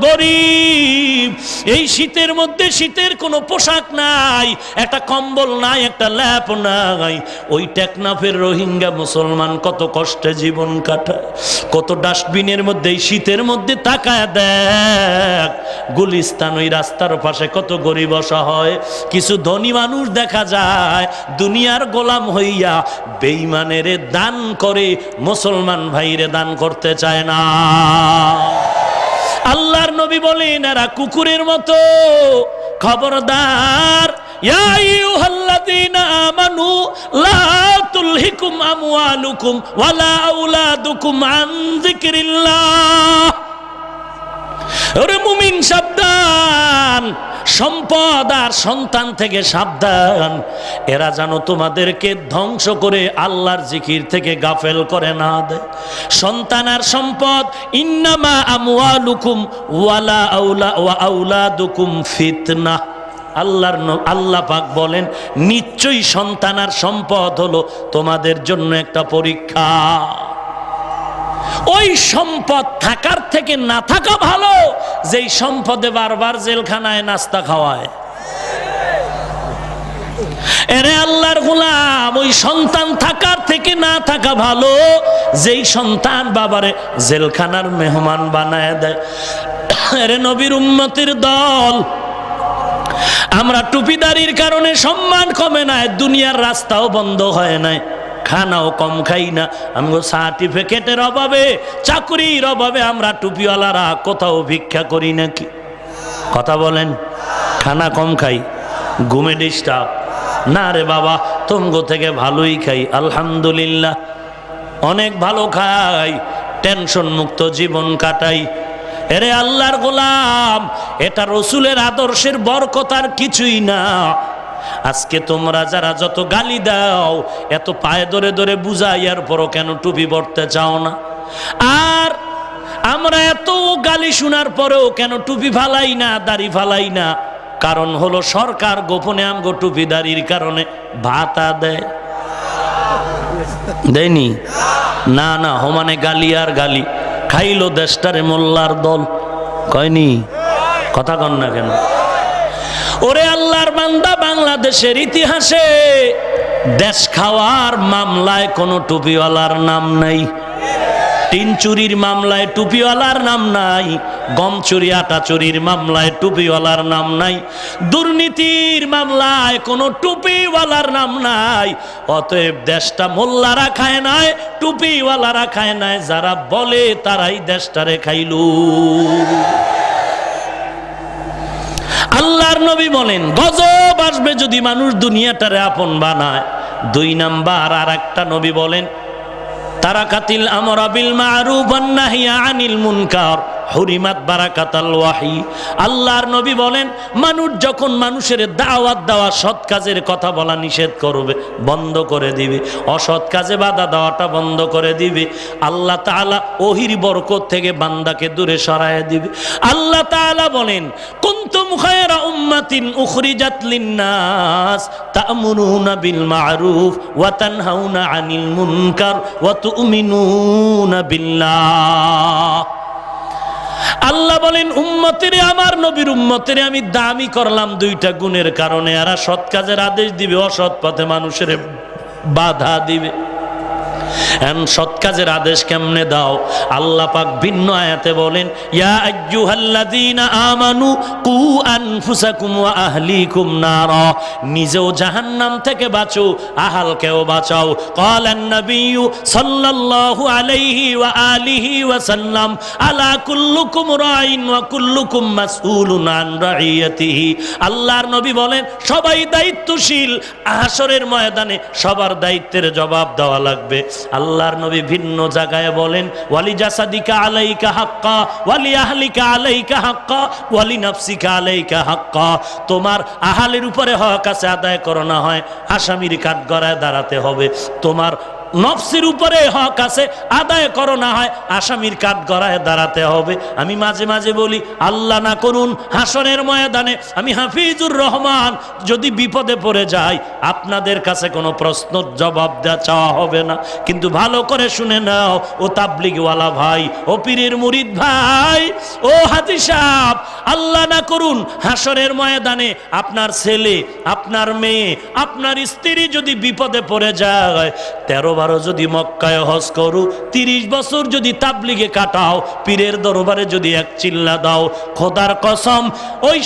গরিব, এই শীতের মধ্যে শীতের কোনো পোশাক নাই, একটা কম্বল নাই, একটা ল্যাপ নাই। ওই টেকনাফের রোহিঙ্গা মুসলমান কত কষ্টে জীবন কাটায়, কত ডাস্টবিনের মধ্যে এই শীতের মধ্যে তাকায় দেখ। গুলিস্তান ওই রাস্তার পাশে কত গরিব অসহায়, কিছু ধনী মানুষ দেখা যায় দুনিয়ার গোলাম হইয়া বেঈমানের দান করে, মুসলমান ভাইরে দান করতে চায় না। আল্লাহর নবী বলেন এরা কুকুরের মতো, খবরদার ইয়া আইয়ুহাল্লাযীনা আমানু লা তুলহিকুম আমওয়ালুকুম ওয়ালা আওলাদুকুম আন যিকরিল্লাহ। ওরে মুমিন সাবধান, সম্পদ আর সন্তান থেকে সাবধান, এরা যেন তোমাদেরকে ধ্বংস করে আল্লাহর জিকির থেকে গাফেল করে না দেয়। সন্তান আর সম্পদ, ইন্নামা আমওয়ালুকুম ওয়ালা আওলাদুকুম ফিতনা। আল্লাহ পাক বলেন নিশ্চয়ই সন্তান আর সম্পদ হলো তোমাদের জন্য একটা পরীক্ষা। ওই সম্পদ থাকার থেকে না থাকা ভালো, যেই সম্পদে বারবার জেলখানায় নাস্তা খাওয়ায়। এরে আল্লাহর গোলাম, ওই সন্তান থাকার থেকে না থাকা ভালো, যেই সন্তান বাবারে জেলখানার মেহমান বানায় দেয়। এরে নবীর উম্মতের দল, আমরা টুপিদারির কারণে সম্মান কমে নাই, দুনিয়ার রাস্তাও বন্ধ হয় নাই, খানাও কম খাই না। আমগো সার্টিফিকেটের অভাবে, চাকরির অভাবে আমরা টুপিওয়ালারা কোথাও ভিক্ষা করি নাকি? কথা বলেন। খানা কম খাই, ঘুমে ডিস্টার্ব না রে বাবা, তোমগো থেকে ভালোই খাই আলহামদুলিল্লাহ, অনেক ভালো খাই, টেনশন মুক্ত জীবন কাটাই। এরে আল্লাহর গোলাম, এটা রসুলের আদর্শের বরকত আর কিছুই না। আজকে তোমরা যারা যত গালি দাও, এত পায়ে ধরে ধরে বুঝাইয়ার পরও কেন টুপি পরতে চাও না? আর আমরা এত গালি শোনার পরেও কেন টুপি ফালাই না, দাড়ি ফালাই না? কারণ হলো সরকার গোপনে আমগো টুপি দাড়ির কারণে ভাতা দেয়, দেয়নি? না না, হমানে গালি আর গালি, খাইলো দেশটারে মোল্লার দল, কয়নি? কথা কন না কেন? ওরে আল্লাহর বান্দা, বাংলাদেশের ইতিহাসে দেশ খাওয়ার মামলায় কোনো টুপিওয়ালার নাম নাই, টিন চুরির মামলায় টুপিওয়ালার নাম নাই, গম চুরি আটা চুরির মামলায় টুপিওয়ালার নাম নাই, দুর্নীতির মামলায় কোনো টুপিওয়ালার নাম নাই। অতএব দেশটা মোল্লারা খায় নাই, টুপিওয়ালারা খায় নাই, যারা বলে তারাই দেশটারে খাইলু। আল্লাহর নবী বলেন গজব আসবে যদি মানুষ দুনিয়াটারে আপন বানায়। 2 নাম্বার আর একটা নবী বলেন তারাকাতিল আমরা বিল মারুফ ওয়ান নাহিয়া আনিল মুনকার হুরিমাত বারাকাতাল ওয়াহি। আল্লাহর নবী বলেন মানুষ যখন মানুষের দাওয়াত দেওয়া, সৎ কাজের কথা বলা নিষেধ করবে, বন্ধ করে দিবে, অসৎ কাজে বাধা দেওয়াটা বন্ধ করে দিবে, আল্লাহ তাআলা ওহির বরকত থেকে বান্দাকে দূরে সরায় দিবে। আল্লাহ তাআলা বলেন কুনতুম খায়রা উম্মাতিন উখরিজাত লিন-নাস তা'মুরুনা বিল মারুফ ওয়া তানহাউনা আনিল মুনকার ওয়া তু'মিনুনা বিল্লাহ। আল্লাহ বলেন উম্মতেরে, আমার নবীর উম্মতেরে আমি দামি করলাম 2টা গুণের কারণে। এরা সৎ কাজের আদেশ দিবে, অসৎ পথে মানুষের বাধা দিবে। সৎ কাজের আদেশ কেমনে দাও? আল্লাহ পাক ভিন্ন আয়াতে বলেন ইয়া আইয়ুহাল্লাযীনা আমানু কু আনফুসাকুম ওয়া আহলিকুম নারা, নিজেও জাহান্নাম থেকে বাঁচো, আহালকেও বাঁচাও। ক্বালান নবিয়্যু সাল্লাল্লাহু আলাইহি ওয়া আলিহি ওয়া সাল্লাম আলা কুল্লুকুম রাইন ওয়া কুল্লুকুম মাসউলুন আন রাইয়াতিহি। আল্লাহর নবী বলেন সবাই দায়িত্বশীল, হাসরের ময়দানে সবার দায়িত্বের জবাব দেওয়া লাগবে। আল্লাহর নবী ভিন্ন জায়গায় বলেন ওয়ালি জাসাদিকা আলাইকা হাক্কা ওয়ালি আহলিকা আলাইকা হাক্কা ওয়ালি নাফসিকা আলাইকা হাক্কা। তোমার আহালের উপরে হক আছে, আদায় করো, না হয় আসামির কাঠগড়ায় দাঁড়াতে হবে। তোমার নফসের উপরে হক আছে, আদায় করো, না হয় আসামির কাঠ গড়ায় দাঁড়াতে হবে। আমি মাঝে মাঝে বলি, আল্লাহ না করুন হাসরের ময়দানে আমি হাফিজুর রহমান যদি বিপদে পড়ে যাই, আপনাদের কাছে কোনো প্রশ্ন জবাব দেওয়া চাওয়া হবে না। কিন্তু ভালো করে শুনে নাও, ও তাবলিগওয়ালা ভাই, ও পীরের মুরিদ ভাই, ও হাজি সাহেব, আল্লাহ না করুন হাসরের ময়দানে আপনার ছেলে, আপনার মেয়ে, আপনার স্ত্রী যদি বিপদে পড়ে যায়, 13-12 যদি মক্কায় হজ করো, 30 বছর যদি তাবলিগে কাটাও, পীরের দরবারে যদি এক চিল্লা দাও, খোদার কসম ওই